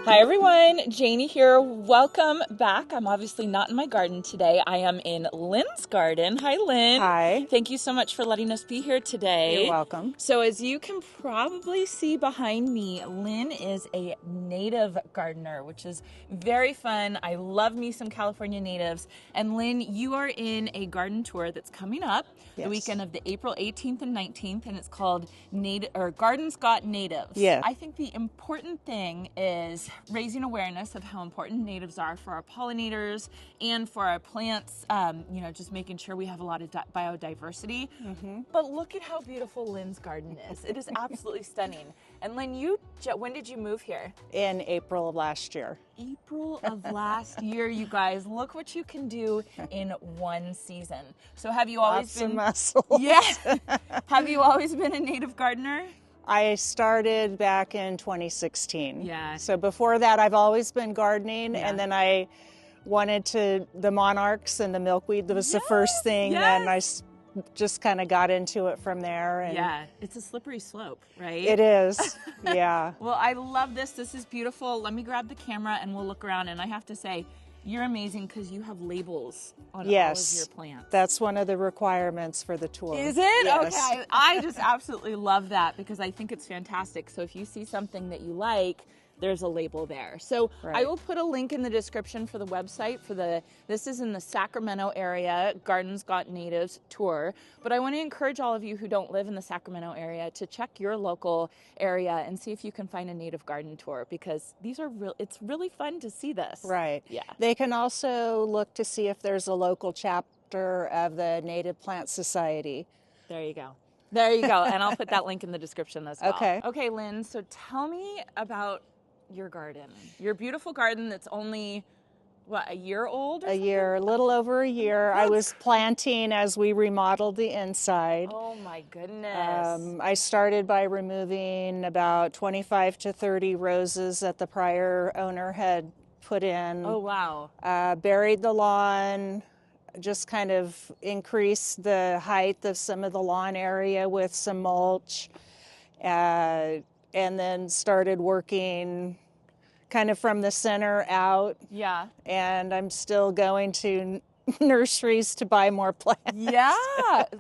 Hi everyone, Janie here. Welcome back. I'm obviously not in my garden today. I am in Lynn's garden. Hi Lynn. Hi. Thank you so much for letting us be here today. You're welcome. So as you can probably see behind me, Lynn is a native gardener, which is very fun. I love me some California natives. And Lynn, you are in a garden tour that's coming up the weekend of the April 18th and 19th, and it's called Gardens Got Natives. Yeah. I think the important thing is raising awareness of how important natives are for our pollinators and for our plants, just making sure we have a lot of biodiversity. But look at how beautiful Lynn's garden is. It is absolutely stunning. And Lynn, when did you move here? In April of last year. April of last year, you guys. Look what you can do in one season. So have you always Lots of muscles. Yeah. Have you always been a native gardener? I started back in 2016. Yeah. So before that, I've always been gardening, Yeah. and then I wanted the monarchs and the milkweed. That was the first thing, and I just kind of got into it from there. And yeah, it's a slippery slope, right? it is, yeah. Well, I love this. This is beautiful. Let me grab the camera and we'll look around. And I have to say, you're amazing because you have labels on all of your plants. That's one of the requirements for the tour. Is it? Yes. Okay. I just absolutely love that because I think it's fantastic. So if you see something that you like, there's a label there. So I will put a link in the description for the website this is in the Sacramento area, Gardens Got Natives tour. But I want to encourage all of you who don't live in the Sacramento area to check your local area and see if you can find a native garden tour because it's really fun to see this. Right. Yeah. They can also look to see if there's a local chapter of the Native Plant Society. There you go. There you go. And I'll put that link in the description as well. Okay. Okay, Lynn, so tell me about your garden. Your beautiful garden that's only, a year old? A little over a year. I was planting as we remodeled the inside. Oh my goodness. I started by removing about 25 to 30 roses that the prior owner had put in. Oh wow. Buried the lawn, just kind of increased the height of some of the lawn area with some mulch. And then started working kind of from the center out. Yeah. And I'm still going to nurseries to buy more plants. Yeah.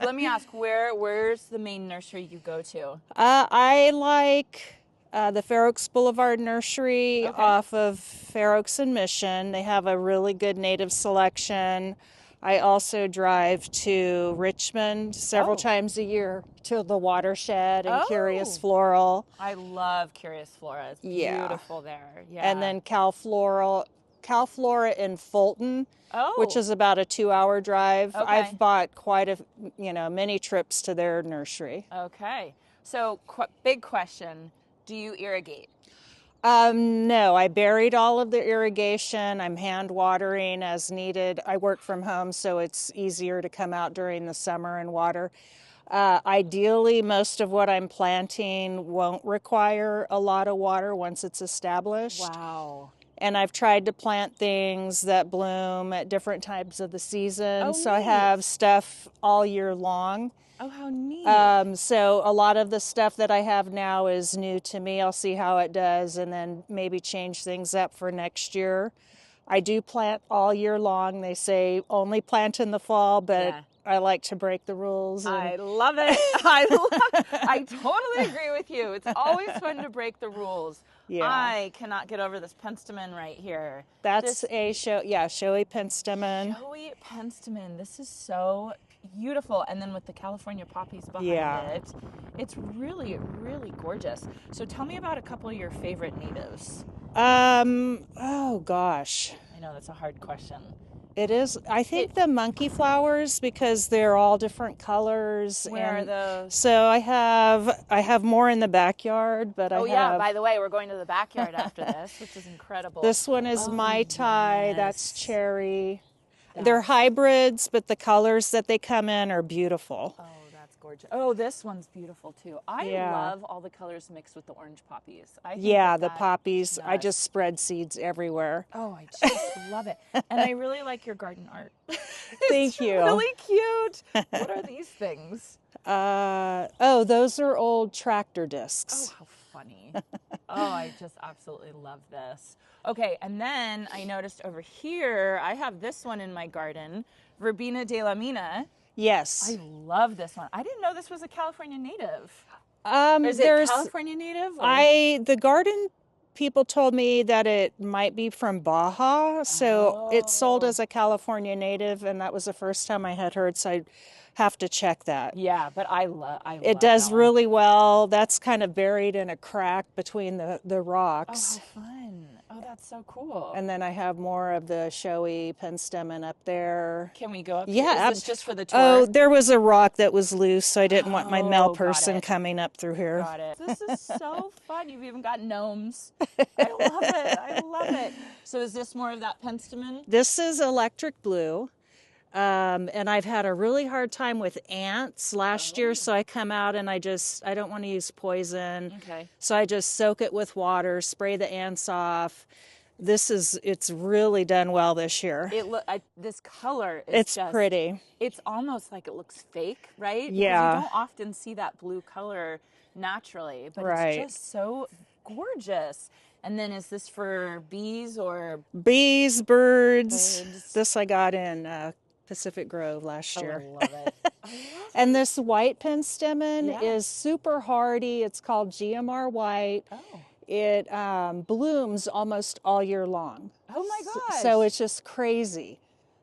Let me ask, where's the main nursery you go to? I like the Fair Oaks Boulevard Nursery off of Fair Oaks and Mission. They have a really good native selection. I also drive to Richmond several times a year to the Watershed and Curious Floral. I love Curious Flora. It's beautiful there. Yeah. And then Cal Flora in Fulton, which is about a 2-hour drive. Okay. I've bought quite many trips to their nursery. Okay. So big question, do you irrigate? No, I buried all of the irrigation. I'm hand watering as needed. I work from home, so it's easier to come out during the summer and water. Ideally, most of what I'm planting won't require a lot of water once it's established. Wow. And I've tried to plant things that bloom at different times of the season. So I have stuff all year long. Oh, how neat. So a lot of the stuff that I have now is new to me. I'll see how it does and then maybe change things up for next year. I do plant all year long. They say only plant in the fall, but I like to break the rules. I love it. I totally agree with you. It's always fun to break the rules. Yeah. I cannot get over this penstemon right here. That's a showy penstemon. Showy penstemon. This is so beautiful. And then with the California poppies behind it, it's really, really gorgeous. So tell me about a couple of your favorite natives. Oh gosh. I know that's a hard question. It is. I think the monkey flowers because they're all different colors. Where are those? So I have more in the backyard, but by the way, we're going to the backyard after this, which is incredible. This one is Mai Tai. That's cherry. They're hybrids, but the colors that they come in are beautiful. Oh, that's gorgeous. Oh, this one's beautiful too. I love all the colors mixed with the orange poppies. I think the poppies. Nuts. I just spread seeds everywhere. Oh, I just love it. And I really like your garden art. Thank you. Really cute. What are these things? Those are old tractor discs. Oh, how funny. Oh, I just absolutely love this. Okay, and then I noticed over here, I have this one in my garden, Verbena de la Mina. Yes. I love this one. I didn't know this was a California native. Is it California native? Or? The garden people told me that it might be from Baja, so it's sold as a California native, and that was the first time I had heard, so I have to check that. Yeah, but I love it does really well. That's kind of buried in a crack between the rocks. Oh, how fun. Oh, that's so cool. And then I have more of the showy penstemon up there. Can we go up? Yeah. Is this just for the tour? Oh, there was a rock that was loose, so I didn't want my male person coming up through here. Got it. This is so fun. You've even got gnomes. I love it. I love it. So is this more of that penstemon? This is electric blue. And I've had a really hard time with ants last year, so I come out and I don't want to use poison. Okay. So I just soak it with water, spray the ants off. It's really done well this year. This color is just pretty. It's almost like it looks fake, right? Yeah. Because you don't often see that blue color naturally, but it's just so gorgeous. And then is this for bees or? Bees, birds. This I got in Pacific Grove last year. I love it. And this white penstemon is super hardy. It's called GMR white. Oh. It blooms almost all year long. Oh my gosh. So it's just crazy.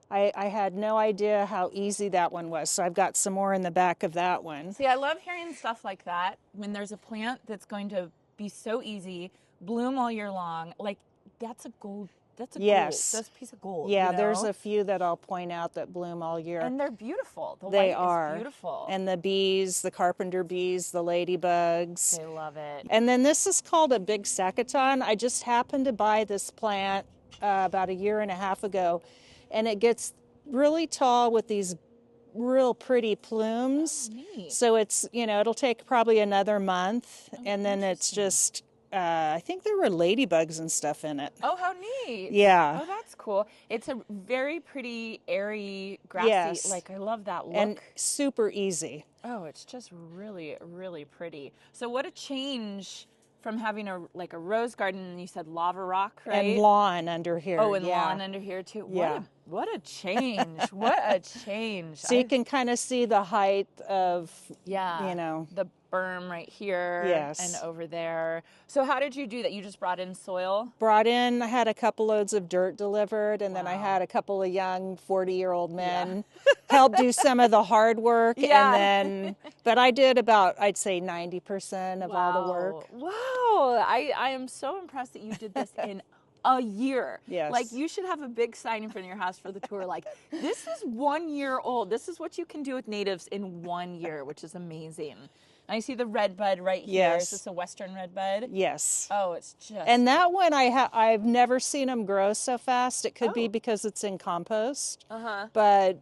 I had no idea how easy that one was. So I've got some more in the back of that one. See, I love hearing stuff like that when there's a plant that's going to be so easy, bloom all year long. Like that's a gold. That's a gold. That's a piece of gold. Yeah, there's a few that I'll point out that bloom all year. And they're beautiful. The they white are is beautiful. And the bees, the carpenter bees, the ladybugs. They love it. And then this is called a big saccaton. I just happened to buy this plant about 1.5 years ago, and it gets really tall with these real pretty plumes. Oh, neat. So it's, it'll take probably another month, and then it's just I think there were ladybugs and stuff in it. Oh, how neat. Yeah. Oh, that's cool. It's a very pretty, airy, grassy. Yes. Like, I love that look. And super easy. Oh, it's just really, really pretty. So what a change from having a rose garden, and you said lava rock, right? And lawn under here. Oh, and lawn under here, too. Yeah. What a change. What a change. So you can kind of see the height of, the berm right here and over there. So how did you do that? You just brought in soil? I had a couple loads of dirt delivered, and then I had a couple of young 40-year-old men help do some of the hard work. But I did about, I'd say 90% of all the work. Wow. I am so impressed that you did this in a year. Yes. Like, you should have a big sign in front of your house for the tour. Like, this is 1 year old. This is what you can do with natives in 1 year, which is amazing. I see the red bud right here. Yes. Is this a western red bud? Yes. Oh, it's just... And that one, I've never seen them grow so fast. It could be because it's in compost. But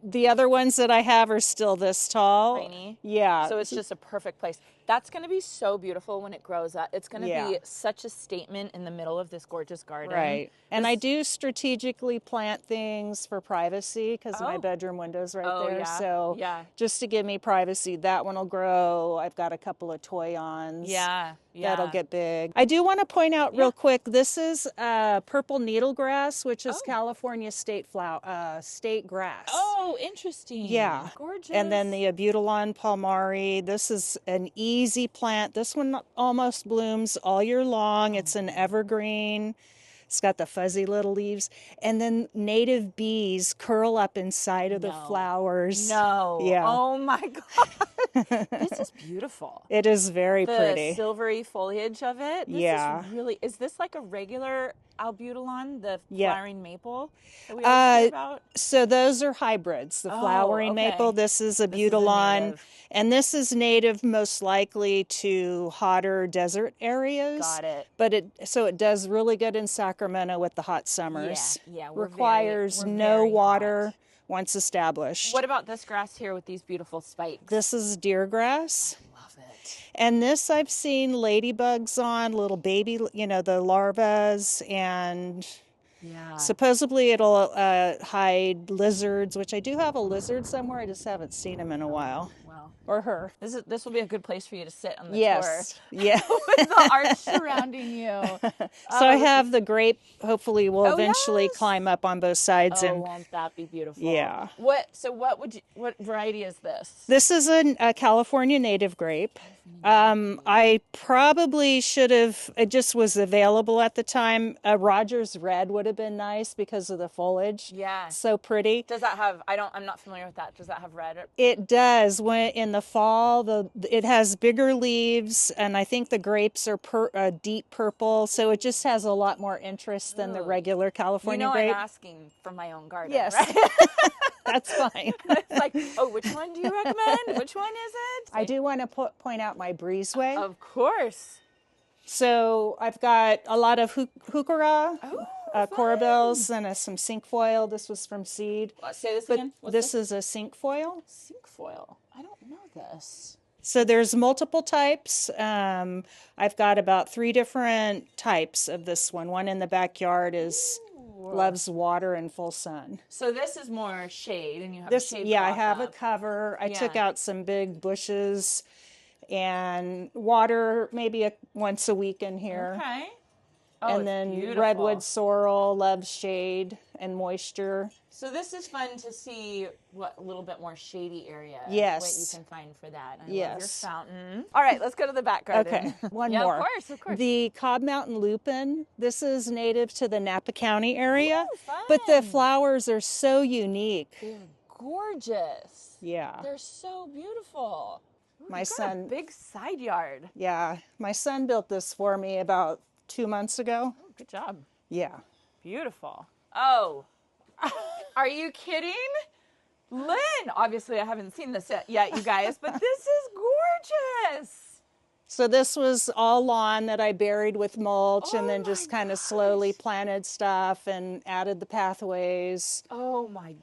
the other ones that I have are still this tall. Tiny. Yeah. So it's just a perfect place. That's going to be so beautiful when it grows up. It's going to be such a statement in the middle of this gorgeous garden. Right. And I do strategically plant things for privacy because my bedroom window's right there. Yeah. So just to give me privacy, that one will grow. I've got a couple of toyons. Yeah. That'll get big. I do want to point out real quick, this is purple needlegrass, which is California state grass. Oh, interesting. Yeah. Gorgeous. And then the Abutilon palmari. This is an easy plant. This one almost blooms all year long. It's an evergreen. It's got the fuzzy little leaves. And then native bees curl up inside of the flowers. No. Yeah. Oh my God. This is beautiful. It is very pretty. The silvery foliage of it. Is this like a regular Albutilon, the flowering maple that we always hear about? So those are hybrids. The flowering maple, this is Abutilon. And this is native most likely to hotter desert areas. Got it. But it does really good in Sacramento with the hot summers. Yeah. Requires no water once established. What about this grass here with these beautiful spikes? This is deer grass. I love it. And this I've seen ladybugs on, little baby, the larvas, and supposedly it'll hide lizards, which I do have a lizard somewhere. I just haven't seen them in a while. Wow. Wow. Or her. This will be a good place for you to sit on the Yes. tour. Yeah. With the art surrounding you. So I have the grape. Hopefully will Oh, eventually yes. climb up on both sides. Oh, And won't that be beautiful? yeah. What variety is this? This is a California native grape. I probably should have, it just was available at the time. Rogers Red would have been nice because of the foliage. Yeah. So pretty. Does that have, I'm not familiar with that. Does that have red? It does. When in the fall, it has bigger leaves, and I think the grapes are deep purple, so it just has a lot more interest than the regular California grape. I'm asking for my own garden, Yes. right? That's fine. It's like, oh, which one do you recommend? Which one is it? I do want to point out my breezeway. Of course. So I've got a lot of heuchera, Oh, corabels, and some cinquefoil. This was from seed. Say this But again. What's this is a cinquefoil. Cinquefoil. I don't know this. So there's multiple types. I've got about 3 different types of this one. One in the backyard loves water and full sun. So this is more shade, and you have a shade. Yeah, I have a cover. I took out some big bushes and water maybe once a week in here. Okay. Oh, And then beautiful. redwood sorrel loves shade and moisture. So this is fun to see what a little bit more shady area. Yes. What you can find for that. I love Yes. your fountain. All right, let's go to the back garden. Okay, one Yeah, more. of course. The Cobb Mountain lupin. This is native to the Napa County area, Ooh, fun. but the flowers are so unique. They're gorgeous. Yeah. They're so beautiful. Ooh, My you've got son- a big side yard. Yeah, my son built this for me about 2 months ago. Oh, good job. Yeah. Beautiful. Oh, are you kidding? Lynn, obviously I haven't seen this yet, you guys, but this is gorgeous. So this was all lawn that I buried with mulch and Oh then my just kind of slowly planted stuff and added the pathways. Oh my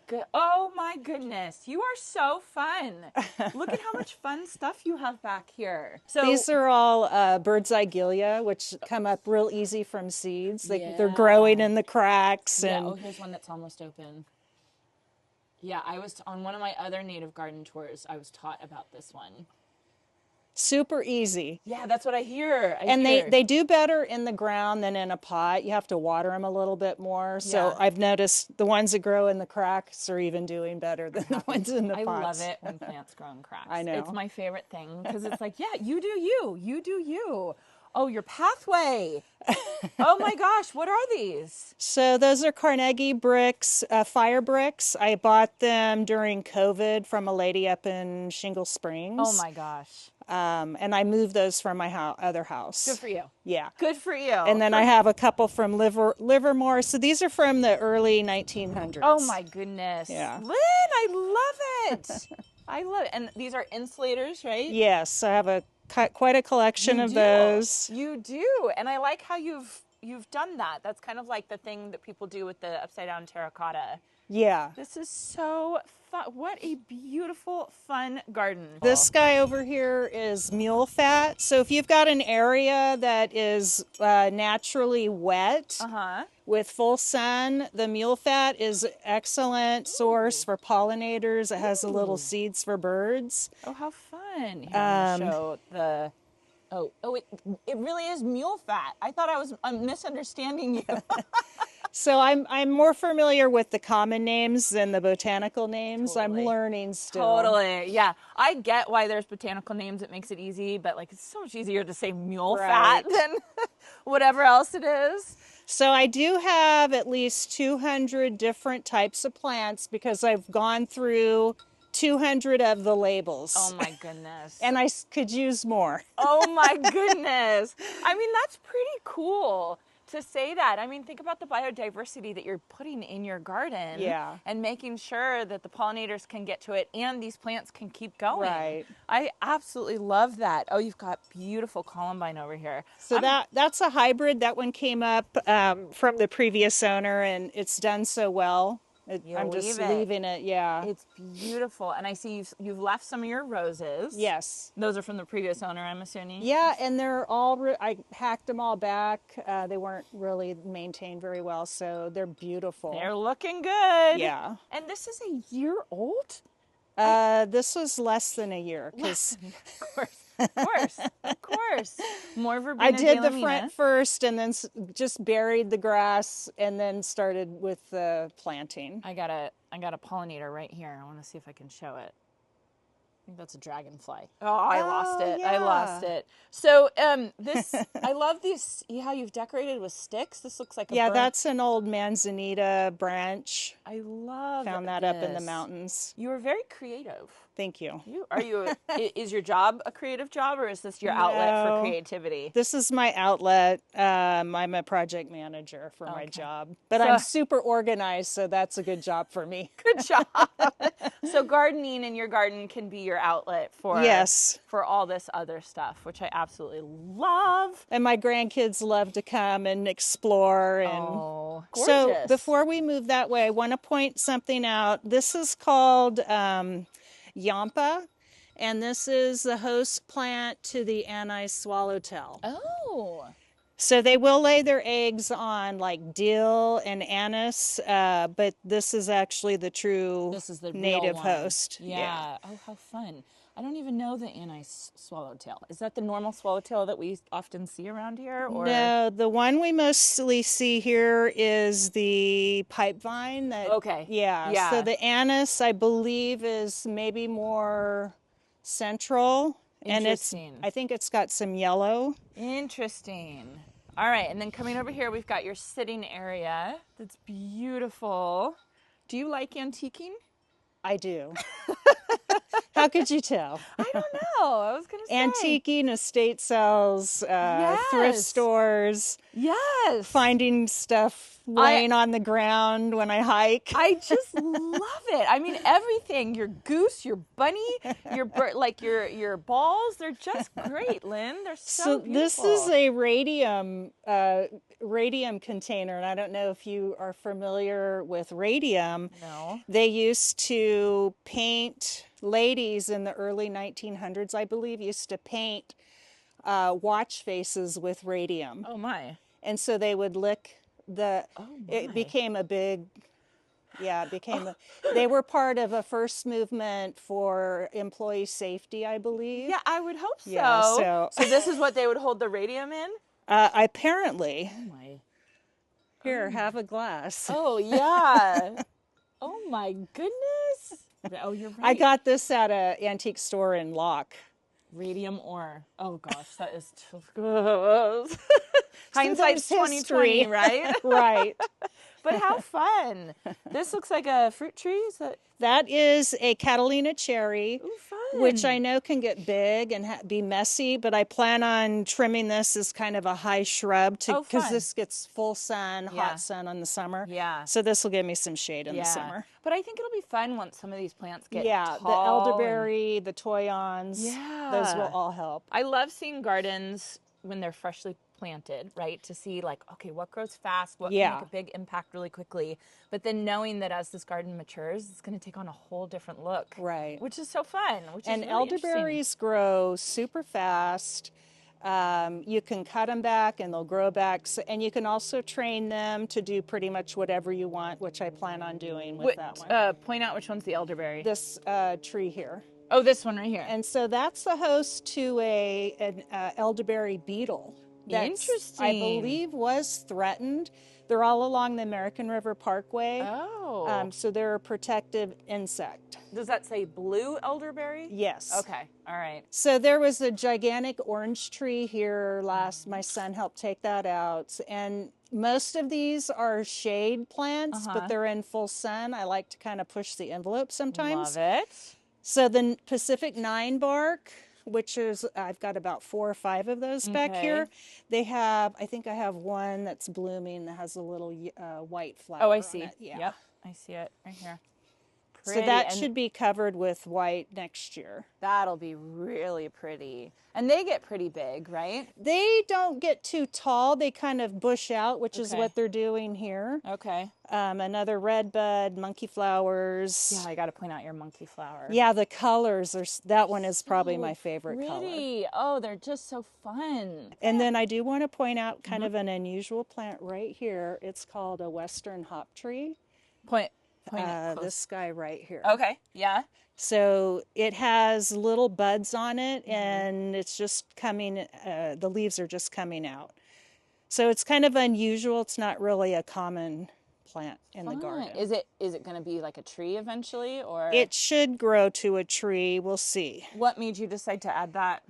goodness. You are so fun. Look at how much fun stuff you have back here. So These are all bird's eye gilia, which come up real easy from seeds. They're Yeah. growing in the cracks. And oh, here's one that's almost open. Yeah, I was on one of my other native garden tours. I was taught about this one. super easy. Yeah, that's what I hear. And they do better in the ground than in a pot. You have to water them a little bit more. So Yeah. I've noticed the ones that grow in the cracks are even doing better than the ones in the I pots. love it when plants grow in cracks. I know. It's my favorite thing because it's like, yeah, you do you. You do you. Oh, your pathway. Oh my gosh, what are these? So those are Carnegie bricks, fire bricks. I bought them during COVID from a lady up in Shingle Springs. Oh my gosh. And I moved those from my other house. Good for you. Yeah. Good for you. And then I have a couple from Livermore. So these are from the early 1900s. Oh my goodness. Yeah. Lynn, I love it. I love it. And these are insulators, right? Yes, I have quite a collection of those. You do. And I like how you've done that. That's kind of like the thing that people do with the upside down terracotta. Yeah. This is so fun. What a beautiful, fun garden. This guy over here is mule fat. So if you've got an area that is naturally wet with full sun, the mule fat is an excellent source for pollinators. It has the little seeds for birds. Oh, how fun. Here, I'm gonna show the... Oh, it really is mule fat. I thought I was misunderstanding you. So I'm more familiar with the common names than the botanical names. Totally. I'm learning still. Totally. Yeah. I get why there's botanical names. It makes it easy, but like it's so much easier to say mule fat than whatever else it is. So I do have at least 200 different types of plants because I've gone through 200 of the labels. Oh my goodness. And I could use more. Oh my goodness. I mean, that's pretty cool to say that. I mean, think about the biodiversity that you're putting in your garden. Yeah. And making sure that the pollinators can get to it and these plants can keep going. Right. I absolutely love that. Oh, you've got beautiful columbine over here. So that's a hybrid. That one came up from the previous owner, and it's done so well. I'm just leaving it. Yeah. It's beautiful. And I see you've left some of your roses. Yes. Those are from the previous owner, I'm assuming. Yeah, and they're all, I hacked them all back. They weren't really maintained very well, so they're beautiful. They're looking good. Yeah. And this is a year old? This was less than a year because Of course. More verbena I did the dalimina. front first and then just buried the grass and then started with the planting. I got a pollinator right here. I want to see if I can show it. I think that's a dragonfly. Oh, I lost it. yeah. I lost it. So this, I love these, how you've decorated with sticks. This looks like a burnt. That's an old manzanita branch. I love Found that up in the mountains. You were very creative. Thank you. Is your job a creative job, or is this your outlet for creativity? This is my outlet. I'm a project manager for my job, but I'm super organized, so that's a good job for me. Good job. So gardening in your garden can be your outlet for all this other stuff, which I absolutely love. And my grandkids love to come and explore. And gorgeous. So before we move that way, I want to point something out. This is called Yampa, and this is the host plant to the anise swallowtail. Oh. So they will lay their eggs on like dill and anise, but this is actually the true native host. Yeah. Oh, how fun. I don't even know the anise swallowtail. Is that the normal swallowtail that we often see around here? Or? No, the one we mostly see here is the pipevine. Yeah. So the anise, I believe, is maybe more central. And I think it's got some yellow. Interesting. All right, and then coming over here, we've got your sitting area. That's beautiful. Do you like antiquing? I do. How could you tell? I don't know. I was going to say. Antiquing, estate sales, thrift stores. Yes. Finding stuff laying on the ground when I hike. I just love it. I mean, everything. Your goose, your bunny, your bird, like your balls. They're just great, Lynn. They're so beautiful. This is a radium container, and I don't know if you are familiar with radium. No. They used to paint, ladies in the early 1900s, I believe, used to paint watch faces with radium. Oh my. And so they would lick it became a big, they were part of a first movement for employee safety, I believe. Yeah, I would hope so. Yeah, so this is what they would hold the radium in? Apparently. Oh my. Here, have a glass. Oh, yeah. Oh my goodness. Oh, you're right. I got this at an antique store in Locke. Radium ore. Oh gosh, that is gross. Hindsight's 2020, right? Right. But how fun. This looks like a fruit tree. That is a Catalina cherry. Ooh, fun. Which I know can get big and be messy, but I plan on trimming this as kind of a high shrub because this gets full sun, hot sun in the summer. Yeah. So this will give me some shade in the summer. But I think it'll be fun once some of these plants get tall. The elderberry, the toyons, those will all help. I love seeing gardens when they're freshly planted, right? To see like, okay, what grows fast, what can make a big impact really quickly. But then knowing that as this garden matures, it's going to take on a whole different look. Right. Which is so fun. And elderberries grow super fast. You can cut them back and they'll grow back. And you can also train them to do pretty much whatever you want, which I plan on doing with that one. Point out which one's the elderberry. This tree here. Oh, this one right here. And so that's the host to an elderberry beetle. Interesting. I believe was threatened. They're all along the American River Parkway. Oh. So they're a protective insect. Does that say blue elderberry? Yes. Okay. All right. So there was a gigantic orange tree here my son helped take that out. And most of these are shade plants, but they're in full sun. I like to kind of push the envelope sometimes. Love it. So the Pacific 9 bark, which is, I've got about 4 or 5 of those back here. I think I have one that's blooming that has a little white flower. Oh, I see. On it. Yeah. Yep, I see it right here. Pretty. So that should be covered with white next year. That'll be really pretty. And they get pretty big, right? They don't get too tall. They kind of bush out, which is what they're doing here. Okay. Another red bud, monkey flowers. Yeah, I got to point out your monkey flower. Yeah, the colors that one is probably my favorite color. Oh, they're just so fun. And then I do want to point out kind of an unusual plant right here. It's called a western hop tree. Point This guy right here. Okay, yeah. So it has little buds on it, and it's just coming, the leaves are just coming out. So it's kind of unusual. It's not really a common plant in the garden. Is it going to be like a tree eventually, or? It should grow to a tree. We'll see. What made you decide to add that?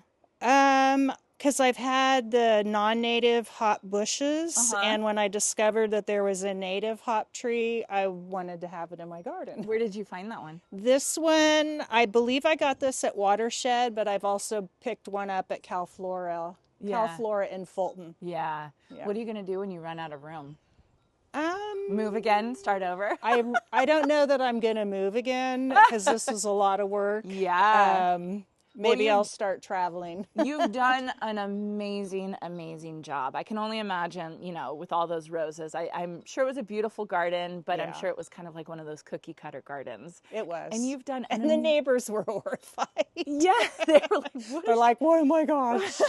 Because I've had the non-native hop bushes, and when I discovered that there was a native hop tree, I wanted to have it in my garden. Where did you find that one? This one, I believe I got this at Watershed, but I've also picked one up at Calflora in Fulton. Yeah. What are you going to do when you run out of room? Move again, start over? I don't know that I'm going to move again, because this is a lot of work. Yeah. Maybe I'll start traveling. You've done an amazing, amazing job. I can only imagine, you know, with all those roses. I'm sure it was a beautiful garden, but I'm sure it was kind of like one of those cookie cutter gardens. It was. And you've done... And the neighbors were horrified. Yeah. They were like, what? They're like, oh my gosh.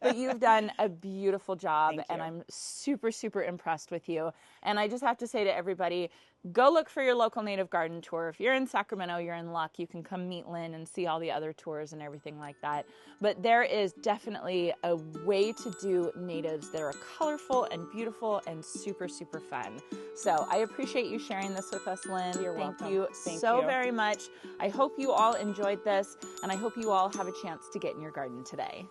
But you've done a beautiful job, and I'm super, super impressed with you. And I just have to say to everybody, go look for your local native garden tour. If you're in Sacramento, you're in luck. You can come meet Lynn and see all the other tours and everything like that. But there is definitely a way to do natives that are colorful and beautiful and super, super fun. So I appreciate you sharing this with us, Lynn. You're welcome. Thank you so very much. I hope you all enjoyed this, and I hope you all have a chance to get in your garden today.